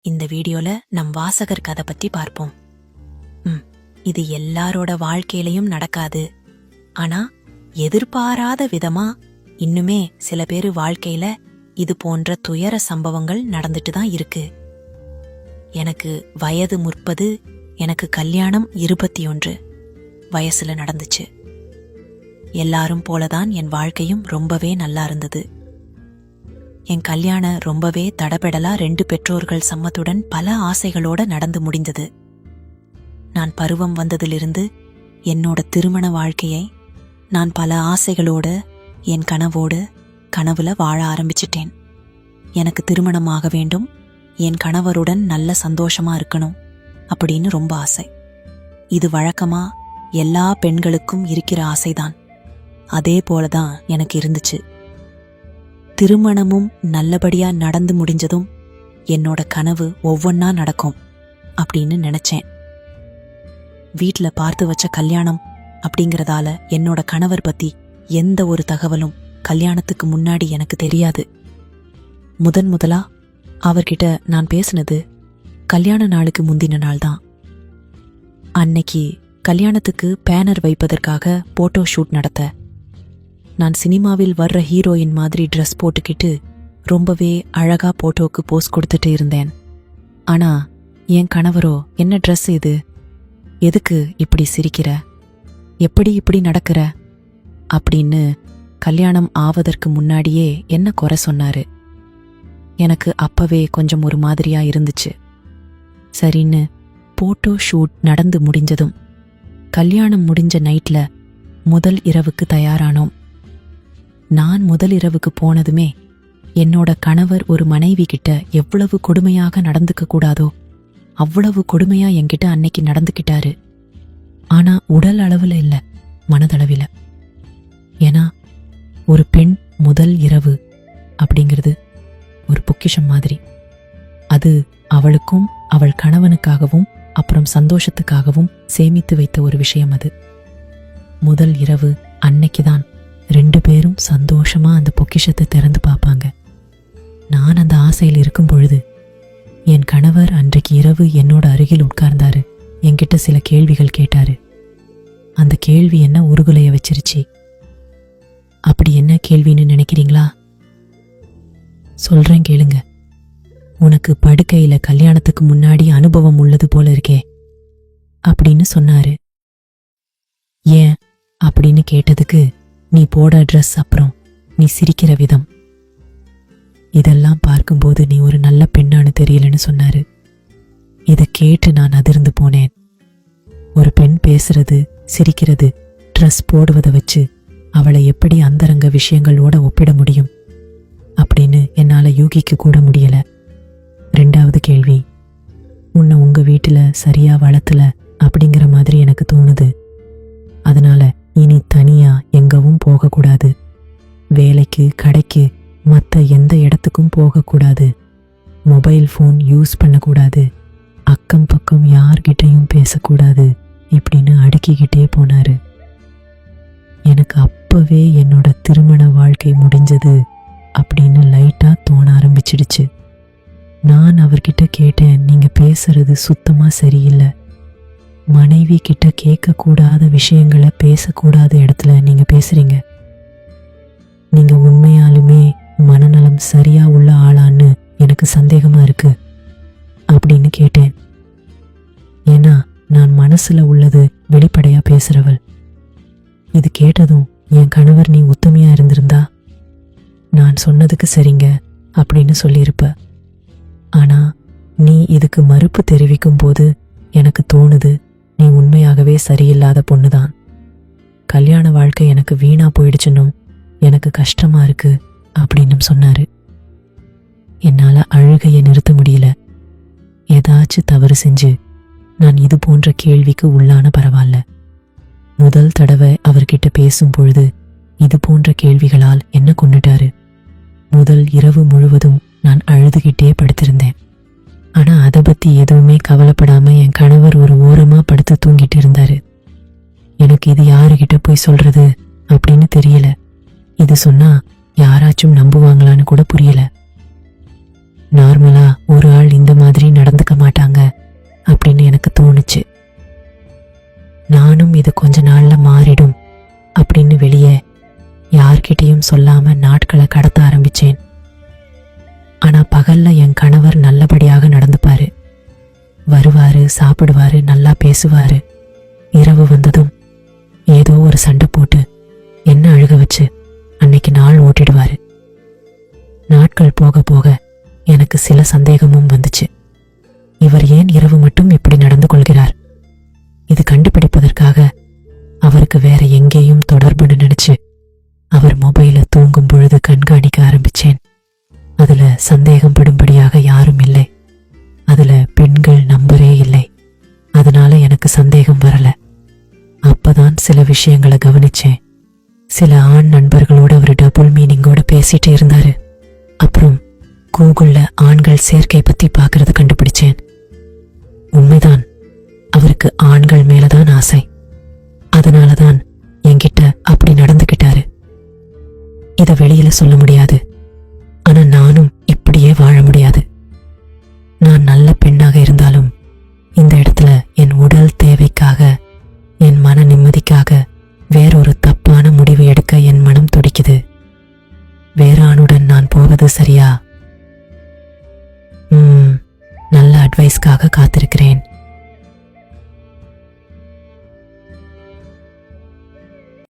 இந்த வீடியோல நம் வாசகர் கதை பத்தி பார்ப்போம். இது எல்லாரோட வாழ்க்கையிலையும் நடக்காது. ஆனா எதிர்பாராத விதமா இன்னுமே சில பேரு வாழ்க்கையில இது போன்ற துயர சம்பவங்கள் நடந்துட்டு தான் இருக்கு. எனக்கு வயது 30, எனக்கு கல்யாணம் 21 வயசுல நடந்துச்சு. எல்லாரும் போலதான் என் வாழ்க்கையும் ரொம்பவே நல்லா இருந்தது. என் கல்யாணம் ரொம்பவே தடபெடலா 2 பெற்றோர்கள் சம்மத்துடன் பல ஆசைகளோட நடந்து முடிந்தது. நான் பருவம் வந்ததிலிருந்து என்னோட திருமண வாழ்க்கையை நான் பல ஆசைகளோட என் கனவுல வாழ ஆரம்பிச்சிட்டேன். எனக்கு திருமணமாக வேண்டும், என் கணவருடன் நல்ல சந்தோஷமா இருக்கணும் அப்படின்னு ரொம்ப ஆசை. இது வழக்கமா எல்லா பெண்களுக்கும் இருக்கிற ஆசைதான். அதே போலதான் எனக்கு இருந்துச்சு. திருமணமும் நல்லபடியா நடந்து முடிஞ்சதும் என்னோட கனவு ஒவ்வொன்னா நடக்கும் அப்படின்னு நினைச்சேன். வீட்ல பார்த்து வச்ச கல்யாணம் அப்படிங்கறதால என்னோட கணவர் பத்தி எந்த ஒரு தகவலும் கல்யாணத்துக்கு முன்னாடி எனக்கு தெரியாது. முதலா அவர்கிட்ட நான் பேசினது கல்யாண நாளுக்கு முந்தின நாள் தான். அன்னைக்கு கல்யாணத்துக்கு பேனர் வைப்பதற்காக போட்டோ ஷூட் நடத்த நான் சினிமாவில் வர்ற ஹீரோயின் மாதிரி ட்ரெஸ் போட்டுக்கிட்டு ரொம்பவே அழகா போட்டோக்கு போஸ் கொடுத்துட்டு இருந்தேன். ஆனா என் கணவரோ, என்ன ட்ரெஸ் இது, எதுக்கு இப்படி சிரிக்கிற, எப்படி இப்படி நடக்கிற அப்படின்னு கல்யாணம் ஆவதற்கு முன்னாடியே என்ன குறை சொன்னாரு. எனக்கு அப்பவே கொஞ்சம் ஒரு மாதிரியா இருந்துச்சு. சரின்னு போட்டோ ஷூட் நடந்து முடிஞ்சதும் கல்யாணம் முடிஞ்ச நைட்ல முதல் இரவுக்கு தயாரானோம். நான் முதல் இரவுக்கு போனதுமே என்னோட கணவர் ஒரு மனைவி கிட்ட எவ்வளவு கொடுமையாக நடந்துக்க கூடாதோ அவ்வளவு கொடுமையா என்கிட்ட அன்னைக்கு நடந்துக்கிட்டாரு. ஆனா உடல் அளவுல இல்ல, மனதளவில. ஏன்னா ஒரு பெண் முதல் இரவு அப்படிங்கிறது ஒரு பொக்கிஷம் மாதிரி. அது அவளுக்கும் அவள் கணவனுக்காகவும் அப்புறம் சந்தோஷத்துக்காகவும் சேமித்து வைத்த ஒரு விஷயம். அது முதல் இரவு அன்னைக்குதான் 2 பேரும் சந்தோஷமா அந்த பொக்கிஷத்தை திறந்து பார்ப்பாங்க. நான் அந்த ஆசையில் இருக்கும் பொழுது என் கணவர் அன்றைக்கு இரவு என்னோட அருகில் உட்கார்ந்தாரு. என்கிட்ட சில கேள்விகள் கேட்டாரு. அந்த கேள்வி என்ன உருகுலைய வச்சிருச்சு. அப்படி என்ன கேள்வின்னு நினைக்கிறீங்களா? சொல்றேன் கேளுங்க. உனக்கு படுக்கையில கல்யாணத்துக்கு முன்னாடி அனுபவம் உள்ளது போல இருக்கே அப்படின்னு சொன்னாரு. ஏன் அப்படின்னு கேட்டதுக்கு, நீ போட ட்ரெஸ், அப்புறம் நீ சிரிக்கிற விதம், இதெல்லாம் பார்க்கும்போது நீ ஒரு நல்ல பெண்ணானு தெரியலன்னு சொன்னாரு. இதை கேட்டு நான் அதிர்ந்து போனேன். ஒரு பெண் பேசுறது, சிரிக்கிறது, ட்ரெஸ் போடுவதை வச்சு அவளை எப்படி அந்தரங்க விஷயங்களோட ஒப்பிட முடியும் அப்படின்னு என்னால யூகிக்க கூட முடியல. 2வது கேள்வி, உன்னை உங்க வீட்டுல சரியா வளர்த்தல அப்படிங்கிற மாதிரி எனக்கு தோணுது. அதனால இனி தனியா எங்கவும் போகக்கூடாது, வேலைக்கு, கடைக்கு, மற்ற எந்த இடத்துக்கும் போகக்கூடாது, மொபைல் ஃபோன் யூஸ் பண்ணக்கூடாது, அக்கம் பக்கம் யார்கிட்டையும் பேசக்கூடாது இப்படின்னு அடுக்கிக்கிட்டே போனாரு. எனக்கு அப்பவே என்னோட திருமண வாழ்க்கை முடிஞ்சது அப்படின்னு லைட்டா தோண ஆரம்பிச்சிடுச்சு. நான் அவர்கிட்ட கேட்டேன், நீங்க பேசுறது சுத்தமா சரியில்லை. மனைவி கிட்ட கேட்க கூடாத விஷயங்களை பேசக்கூடாத இடத்துல நீங்க பேசுறீங்க. நீங்க உண்மையாலுமே மனநலம் சரியா உள்ள ஆளான்னு எனக்கு சந்தேகமா இருக்கு அப்படின்னு கேட்டேன். ஏன்னா நான் மனசுல உள்ளது வெளிப்படையா பேசுறவள். இது கேட்டதும் என் கணவர், நீ உத்தமையா இருந்திருந்தா நான் சொன்னதுக்கு சரிங்க அப்படின்னு சொல்லியிருப்ப. ஆனா நீ இதுக்கு மறுப்பு தெரிவிக்கும் போது எனக்கு தோணுது, நீ உண்மையாகவே சரியில்லாத பொண்ணுதான். கல்யாண வாழ்க்கை எனக்கு வீணா போயிடுச்சுன்னும் எனக்கு கஷ்டமா இருக்கு அப்படின்னு சொன்னாரு. என்னால அழுகையை நிறுத்த முடியல. ஏதாச்சும் தவறு செஞ்சு நான் இது போன்ற கேள்விக்கு உள்ளான பரவாயில்ல. முதல் தடவை அவர்கிட்ட பேசும் பொழுது இது போன்ற கேள்விகளால் என்ன கொண்டுட்டாரு. முதல் இரவு முழுவதும் நான் அழுதுகிட்டே படுத்திருந்தேன். ஆனா அதை பத்தி எதுவுமே கவலைப்படாம என் கணவர் ஒரு ஓரமா படுத்து தூங்கிட்டு இருந்தாரு. எனக்கு இது யாருகிட்ட போய் சொல்றது அப்படின்னு தெரியல. இது சொன்னா யாராச்சும் நம்புவாங்களான்னு கூட புரியல. நார்மலா ஒரு ஆள் இந்த மாதிரி கொஞ்ச நாள்ல மாறிடும் அப்படின்னு வெளியே யார்கிட்டயும் சொல்லாம நாட்களை கடத்த ஆரம்பிச்சேன். ஆனா பகல்ல என் கணவர் நல்லபடியாக நடந்துப்பாரு. வருவாரு, சாப்பிடுவாரு, நல்லா பேசுவாரு. இரவு வந்ததும் ஏதோ ஒரு சண்டை போட்டு என்ன அழுக வச்சு அன்னைக்கு நாள் ஓட்டிடுவாரு. நாட்கள் போக போக எனக்கு சில சந்தேகமும் வந்துச்சு. இவர் ஏன் இரவு மட்டும் இப்படி நடந்து கொள்கிறார்? இது கண்டுபிடிப்பதற்காக அவருக்கு வேற எங்கேயும் தொடர்புன்னு நினைச்சு அவர் மொபைல தூங்கும் பொழுது கண்காணிக்க ஆரம்பிச்சேன். அதுல சந்தேகம் படும்படியாக யாரும் இல்லை. அதுல பெண்கள் நம்பரே இல்லை. அதனால எனக்கு சந்தேகம் வரல. அப்பதான் சில விஷயங்களை கவனிச்சேன். சில ஆண் நண்பர்களோட ஒரு டபுள் மீனிங்கோட பேசிட்டு இருந்தாரு. அப்புறம் கூகுள்ல ஆண்கள் சேர்க்கை பத்தி பாக்குறது கண்டுபிடிச்சேன். உண்மைதான், அவருக்கு ஆண்கள் மேலதான் ஆசை. அதனாலதான் என்கிட்ட அப்படி நடந்துகிட்டாரு. இத வெளியில சொல்ல முடியாது. ஆனா நானும் இப்படியே வாழ முடியாது. நான் நல்ல பெண்ணாக இருந்தாலும் இந்த இடத்துல என் உடல் தேவைக்காக, என் மன நிம்மதிக்காக வேறொரு தப்பான முடிவு எடுக்க என் மனம் துடிக்குது. வேற ஆணுடன் நான் போவது சரியா? நல்ல அட்வைஸ்க்காக காத்திருக்கிறேன்.